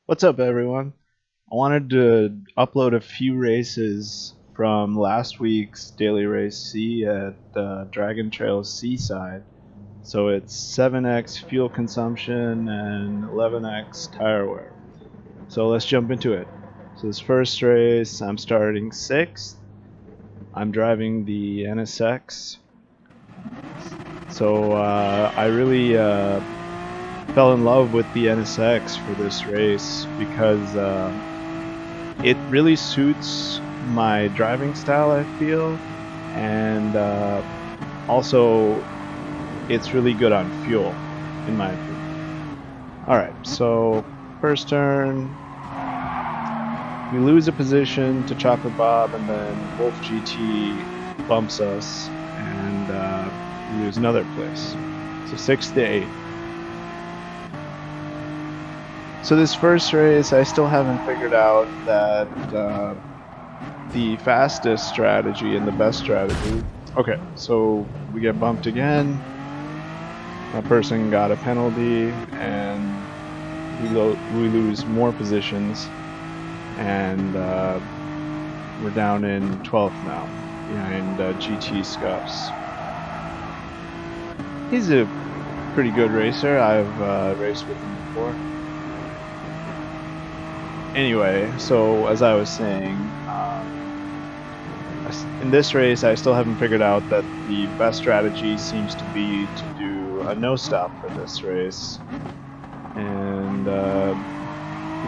What's up, everyone? I wanted to upload a few races from last week's daily race C at Dragon Trail Seaside. So it's 7x fuel consumption and 11x tire wear. So let's jump into it. So this first race, I'm starting 6th. I'm driving the NSX. So I really fell in love with the NSX for this race because it really suits my driving style, I feel, and also it's really good on fuel, in my opinion. Alright, so first turn, we lose a position to Chocolate Bob, and then Wolf GT bumps us, and we lose another place. So 6 to 8. So this first race, I still haven't figured out that the fastest strategy and the best strategy. Okay, so we get bumped again. That person got a penalty, and we lose more positions, and we're down in 12th now, behind GT Scuffs. He's a pretty good racer. I've raced with him before. Anyway, so as I was saying, in this race I still haven't figured out that the best strategy seems to be to do a no-stop for this race, and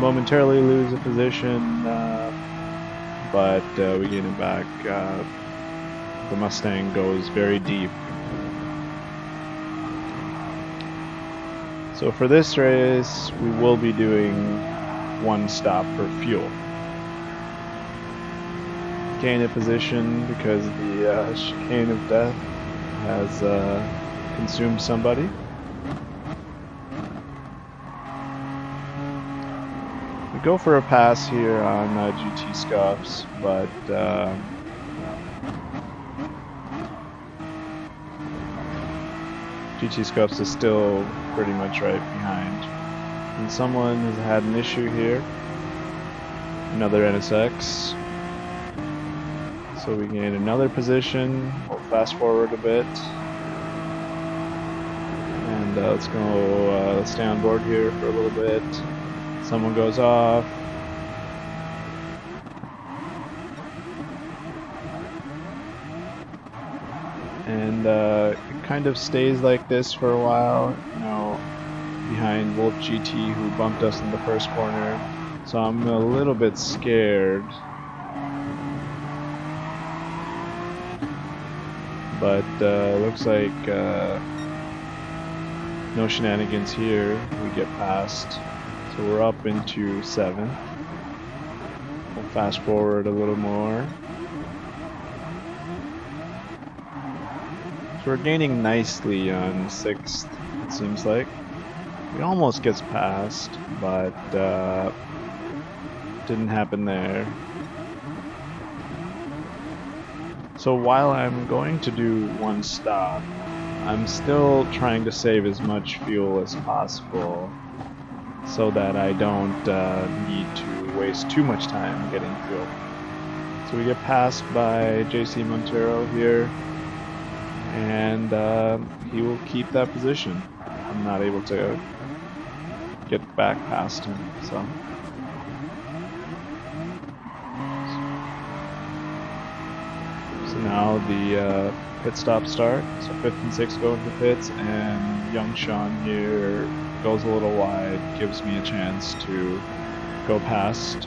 momentarily lose a position, but we gain it back. The Mustang goes very deep. So for this race we will be doing one stop for fuel. Gain a position because the chicane of death has consumed somebody. We go for a pass here on GT Scuffs, but GT Scuffs is still pretty much right behind. And someone has had an issue here. Another NSX. So we gain another position. We'll fast forward a bit. And let's go, let's stay on board here for a little bit. Someone goes off. And it kind of stays like this for a while, you know, behind Wolf GT, who bumped us in the first corner. So I'm a little bit scared. But looks like no shenanigans here. We get past. So we're up into 7th. We'll fast forward a little more. So we're gaining nicely on 6th, it seems like. He almost gets past, but didn't happen there. So while I'm going to do one stop, I'm still trying to save as much fuel as possible so that I don't need to waste too much time getting fuel. So we get passed by JC Montero here, and he will keep that position. I'm not able to get back past him, so now the pit stop start. So 5th and 6th go into pits, and young Sean here goes a little wide, gives me a chance to go past.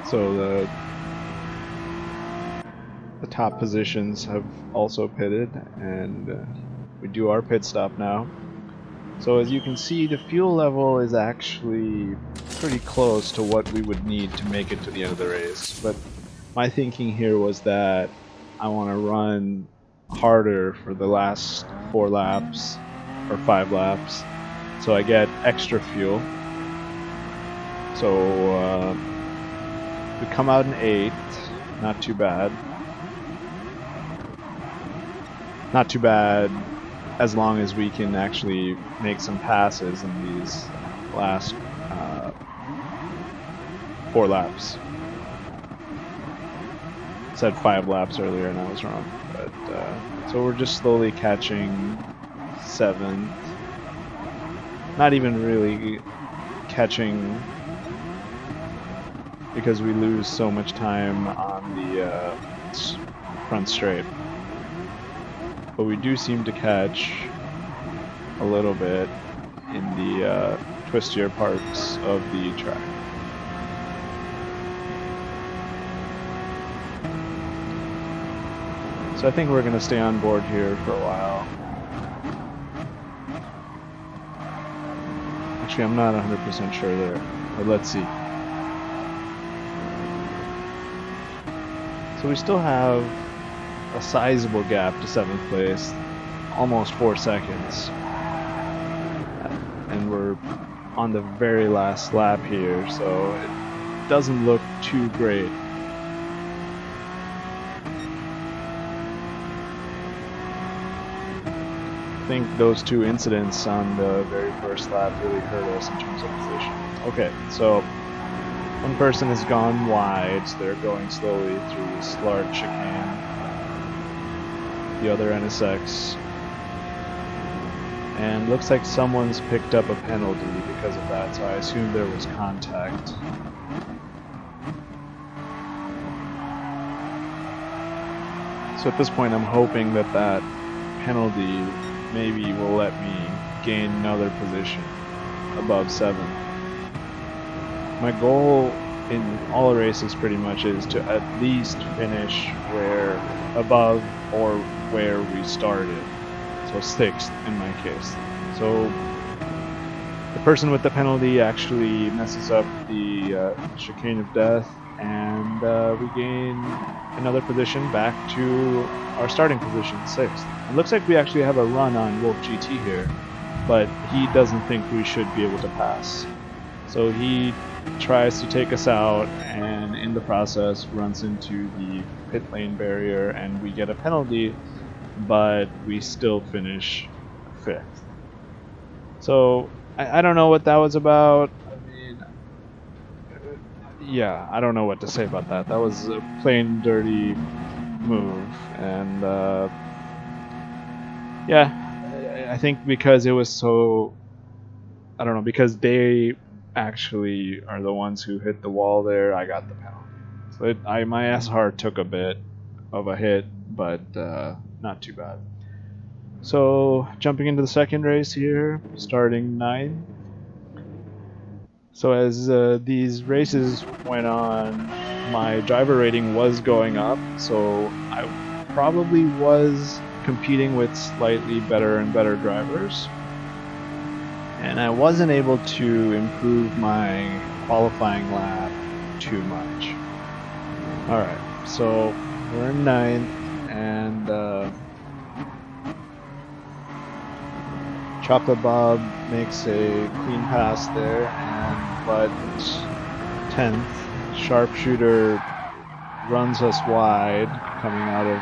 So the top positions have also pitted, and we do our pit stop now. So as you can see, the fuel level is actually pretty close to what we would need to make it to the end of the race. But my thinking here was that I want to run harder for the last 4 laps or 5 laps, so I get extra fuel. So We come out in 8th, not too bad. Not too bad as long as we can actually make some passes in these last 4 laps. I said 5 laps earlier and I was wrong. But so we're just slowly catching 7th. Not even really catching because we lose so much time on the front straight. But we do seem to catch a little bit in the twistier parts of the track. So I think we're going to stay on board here for a while. Actually, I'm not 100% sure there, but let's see. So we still have a sizable gap to 7th place, almost 4 seconds. And we're on the very last lap here, so it doesn't look too great. I think those 2 incidents on the very first lap really hurt us in terms of position. Okay, so one person has gone wide, so they're going slowly through this large chicane. The other NSX. And looks like someone's picked up a penalty because of that, so I assume there was contact. So at this point I'm hoping that that penalty maybe will let me gain another position above 7th. My goal in all races pretty much is to at least finish where above or where we started. So 6th in my case. So the person with the penalty actually messes up the chicane of death, and we gain another position back to our starting position, 6th. It looks like we actually have a run on Wolf GT here, but he doesn't think we should be able to pass. So he tries to take us out, and in the process runs into the pit lane barrier, and we get a penalty, but we still finish 5th. So I don't know what that was about. I mean, yeah, I don't know what to say about that. That was a plain dirty move, and yeah, I think because it was so, I don't know, because they actually are the ones who hit the wall there, I got the penalty. So my SR took a bit of a hit, but not too bad. So jumping into the second race here, starting 9th. So as these races went on, my driver rating was going up, so I probably was competing with slightly better and better drivers. And I wasn't able to improve my qualifying lap too much. Alright, so we're in 9th, and Chocolate Bob makes a clean pass there, but 10th, Sharpshooter runs us wide coming out of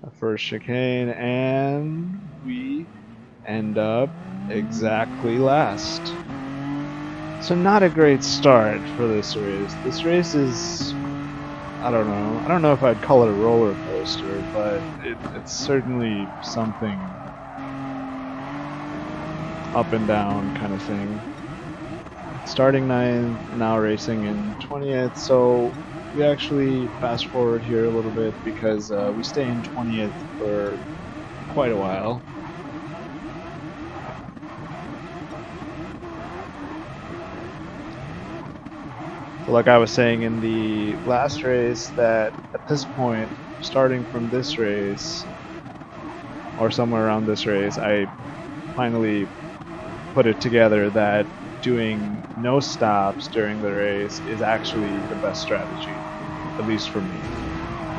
the first chicane, and we end up exactly last. So not a great start for this race. This race is, I don't know if I'd call it a roller coaster, but it's certainly something up and down kind of thing. Starting 9th, now racing in 20th, so we actually fast forward here a little bit because we stay in 20th for quite a while. So like I was saying in the last race, that at this point, starting from this race, or somewhere around this race, I finally put it together that doing no stops during the race is actually the best strategy, at least for me.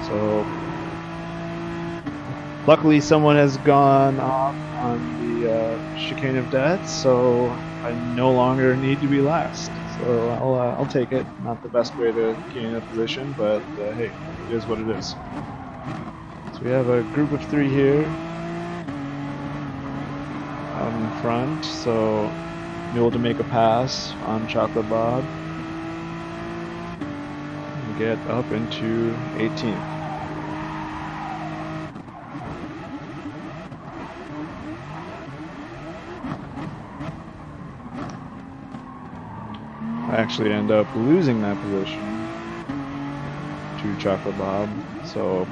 So luckily someone has gone off on the chicane of death, so I no longer need to be last. So I'll take it. Not the best way to gain a position, but hey, it is what it is. So we have a group of 3 here out in front, so I'm able to make a pass on Chocolate Bob and get up into 18th. I actually end up losing that position to Chocolate Bob, so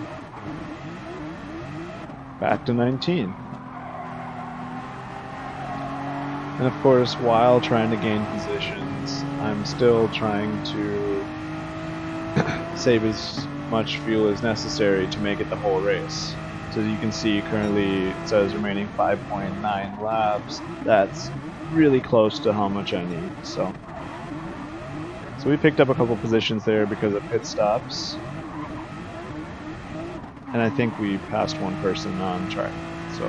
back to 19. And of course, while trying to gain positions, I'm still trying to save as much fuel as necessary to make it the whole race. So as you can see, currently it says remaining 5.9 laps. That's really close to how much I need. So we picked up a couple positions there because of pit stops. And I think we passed one person on track. So,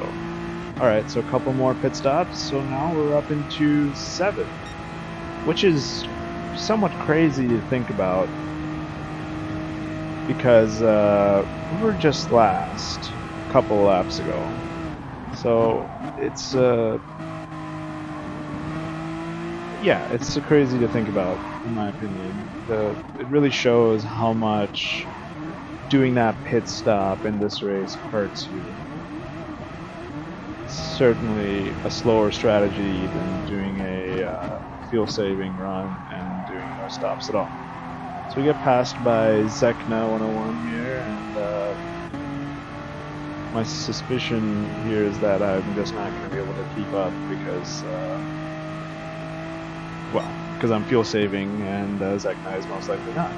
alright, so a couple more pit stops. So now we're up into 7th, which is somewhat crazy to think about because we were just last a couple laps ago. So it's yeah, it's crazy to think about, in my opinion. It really shows how much doing that pit stop in this race hurts you. It's certainly a slower strategy than doing a fuel-saving run and doing no stops at all. So we get passed by Zekna 101 here, and my suspicion here is that I'm just not going to be able to keep up because because I'm fuel saving, and Zekna is most likely not.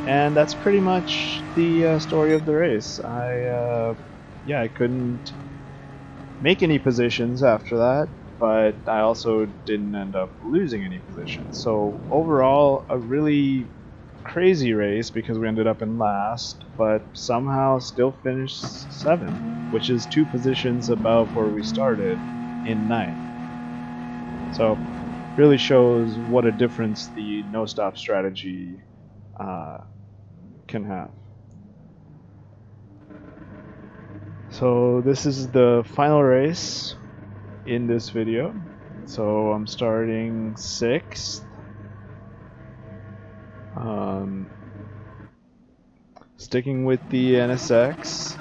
And that's pretty much the story of the race. I couldn't make any positions after that, but I also didn't end up losing any positions. So overall, a really crazy race because we ended up in last, but somehow still finished 7th, which is 2 positions above where we started in 9th. So really shows what a difference the no-stop strategy can have. So this is the final race in this video. So I'm starting 6th. Sticking with the NSX.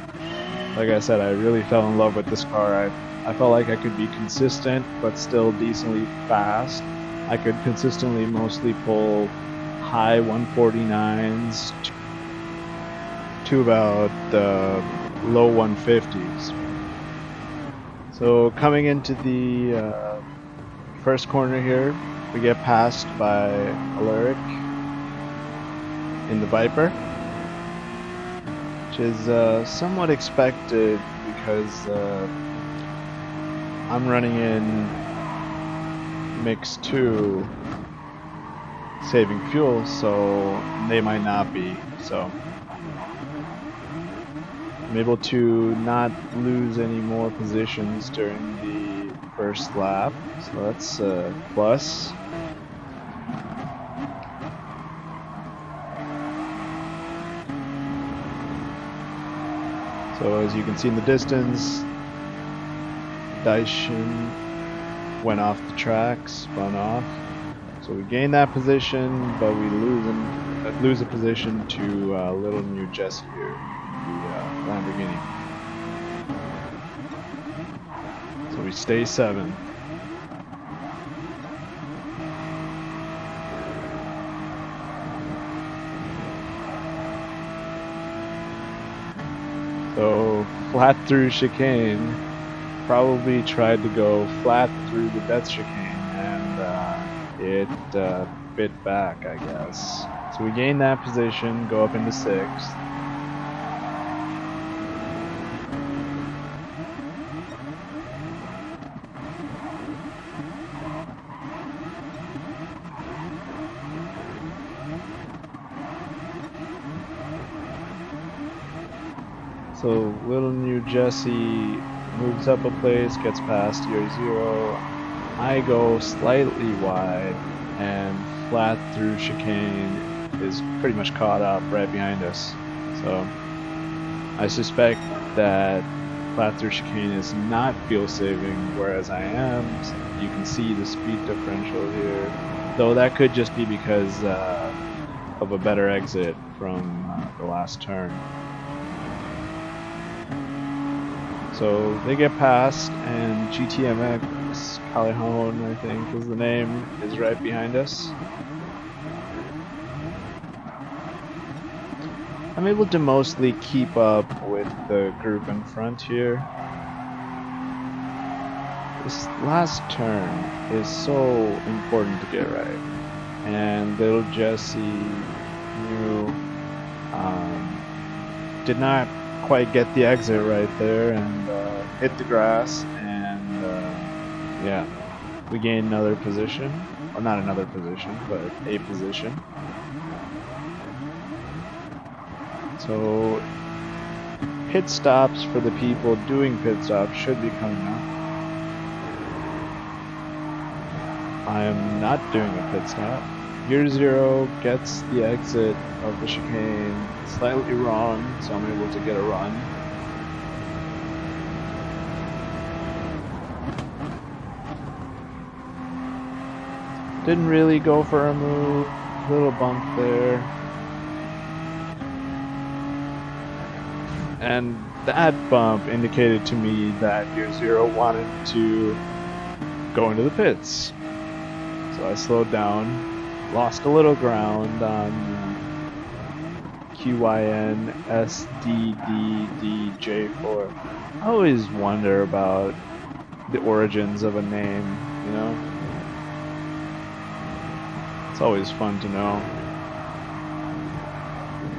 Like I said, I really fell in love with this car. I felt like I could be consistent, but still decently fast. I could consistently mostly pull high 149s to about low 150s. So coming into the first corner here, we get passed by Alaric in the Viper, which is somewhat expected because I'm running in mix 2 saving fuel, so they might not be. So I'm able to not lose any more positions during the first lap, so that's a plus. So as you can see in the distance, Daishin went off the track, spun off. So we gain that position, but we lose a position to Little New Jesse here, the Lamborghini. So we stay 7th. So flat through chicane, probably tried to go flat through the death chicane, and it bit back, I guess. So we gain that position, go up into 6th. So Little New Jesse moves up a place, gets past year 0. I go slightly wide and flat through chicane is pretty much caught up right behind us. So I suspect that flat through chicane is not fuel saving, whereas I am. You can see the speed differential here, though that could just be because of a better exit from the last turn. So they get past, and GTMX Callejon, I think is the name, is right behind us. I'm able to mostly keep up with the group in front here. This last turn is so important to get right. And little Jesse knew, did not quite get the exit right there and hit the grass, and yeah, we gained another position, or not another position, but a position. So pit stops for the people doing pit stops should be coming up. I am not doing a pit stop. Year Zero gets the exit of the chicane slightly wrong, so I'm able to get a run. Didn't really go for a move, little bump there. And that bump indicated to me that Year Zero wanted to go into the pits. So I slowed down. Lost a little ground on QYN SDDDJ4. I always wonder about the origins of a name, you know? It's always fun to know.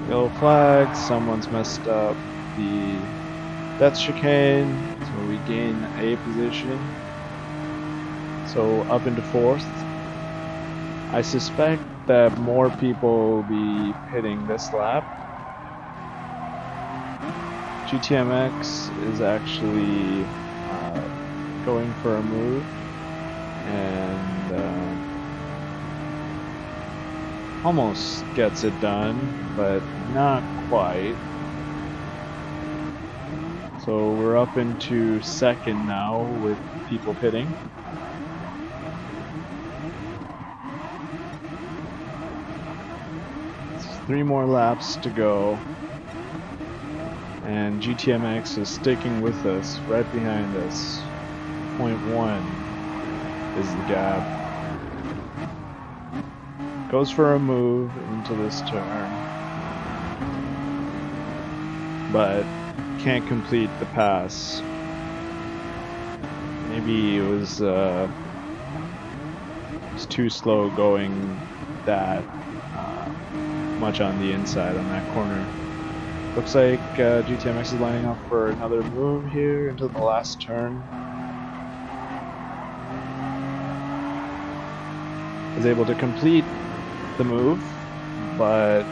Yellow flag, someone's messed up the death chicane, so we gain a position. So up into 4th. I suspect that more people will be pitting this lap. GTMX is actually going for a move, and almost gets it done, but not quite. So we're up into 2nd now with people pitting. Three more laps to go, and GTMX is sticking with us, right behind us. 0.1 is the gap. Goes for a move into this turn, but can't complete the pass. Maybe it was too slow going that much on the inside on that corner. Looks like GTMX is lining up for another move here into the last turn. Is able to complete the move, but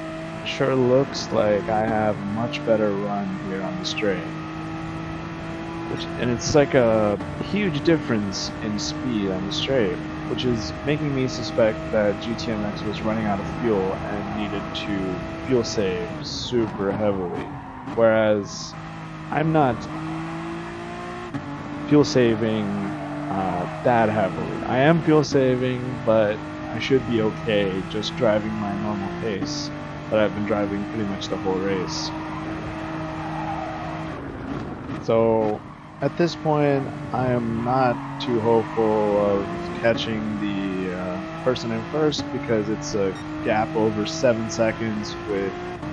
sure looks like I have a much better run here on the straight. And it's like a huge difference in speed on the straight, which is making me suspect that GTMX was running out of fuel and needed to fuel save super heavily. Whereas I'm not fuel saving that heavily. I am fuel saving, but I should be okay just driving my normal pace that I've been driving pretty much the whole race. So at this point, I am not too hopeful of catching the person in first, because it's a gap over 7 seconds with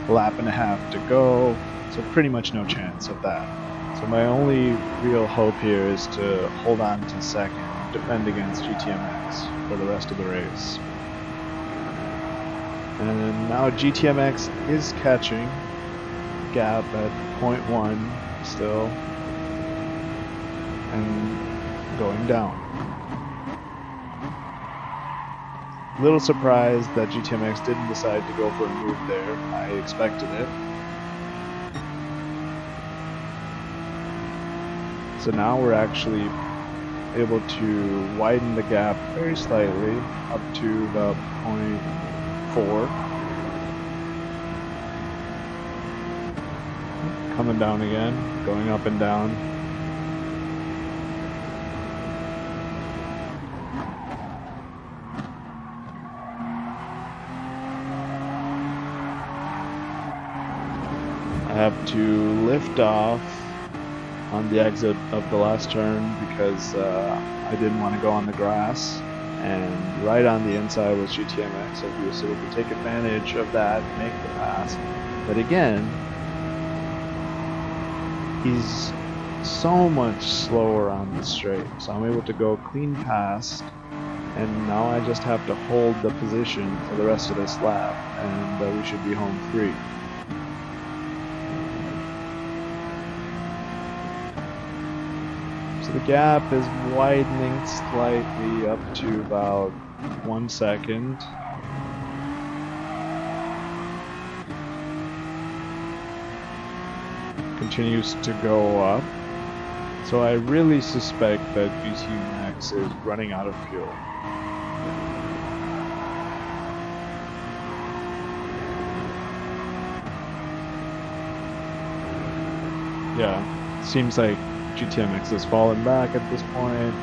a lap and a half to go, so pretty much no chance of that. So my only real hope here is to hold on to 2nd, defend against GTMX for the rest of the race. And now GTMX is catching gap at 0.1 still, and going down. Little surprised that GTMX didn't decide to go for a move there. I expected it. So now we're actually able to widen the gap very slightly up to about 0.4. Coming down again, going up and down. I have to lift off on the exit of the last turn because I didn't want to go on the grass, and right on the inside was GTMX, so he was able to take advantage of that, make the pass. But again, he's so much slower on the straight, so I'm able to go clean past, and now I just have to hold the position for the rest of this lap, and we should be home free. So the gap is widening slightly up to about 1 second. Continues to go up. So I really suspect that GTMX is running out of fuel. Yeah, seems like GTMX has fallen back at this point.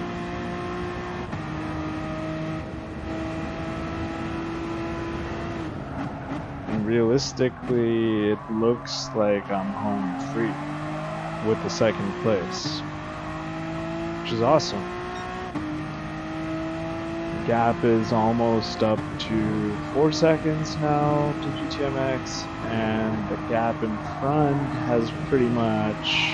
And realistically, it looks like I'm home free with the second place, which is awesome. The gap is almost up to 4 seconds now to GTMX, and the gap in front has pretty much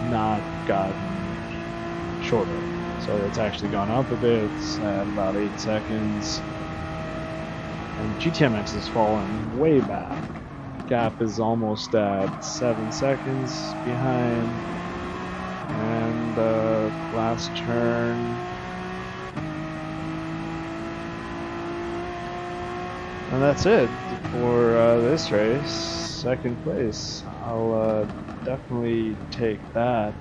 not gotten shorter. So it's actually gone up a bit. It's at about 8 seconds. And GTMX has fallen way back. Gap is almost at 7 seconds behind. And last turn. And that's it for this race. Second place. I'll definitely take that.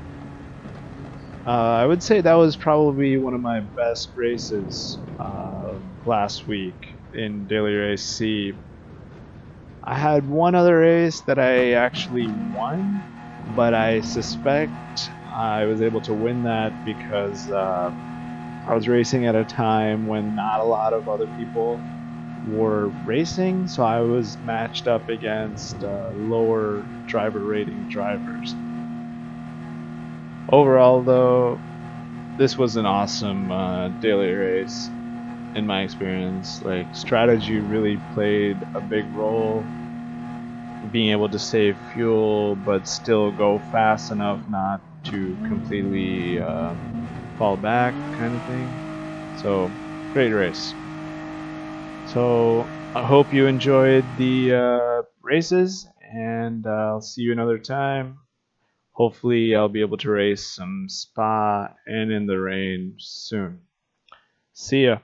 I would say that was probably one of my best races last week in Daily Race C. I had one other race that I actually won, but I suspect I was able to win that because I was racing at a time when not a lot of other people were racing, so I was matched up against lower driver rating drivers. Overall, though, this was an awesome daily race in my experience. Like, strategy really played a big role. Being able to save fuel but still go fast enough not to completely fall back, kind of thing. So, great race. So, I hope you enjoyed the races, and I'll see you another time. Hopefully I'll be able to race some spa and in the rain soon. See ya.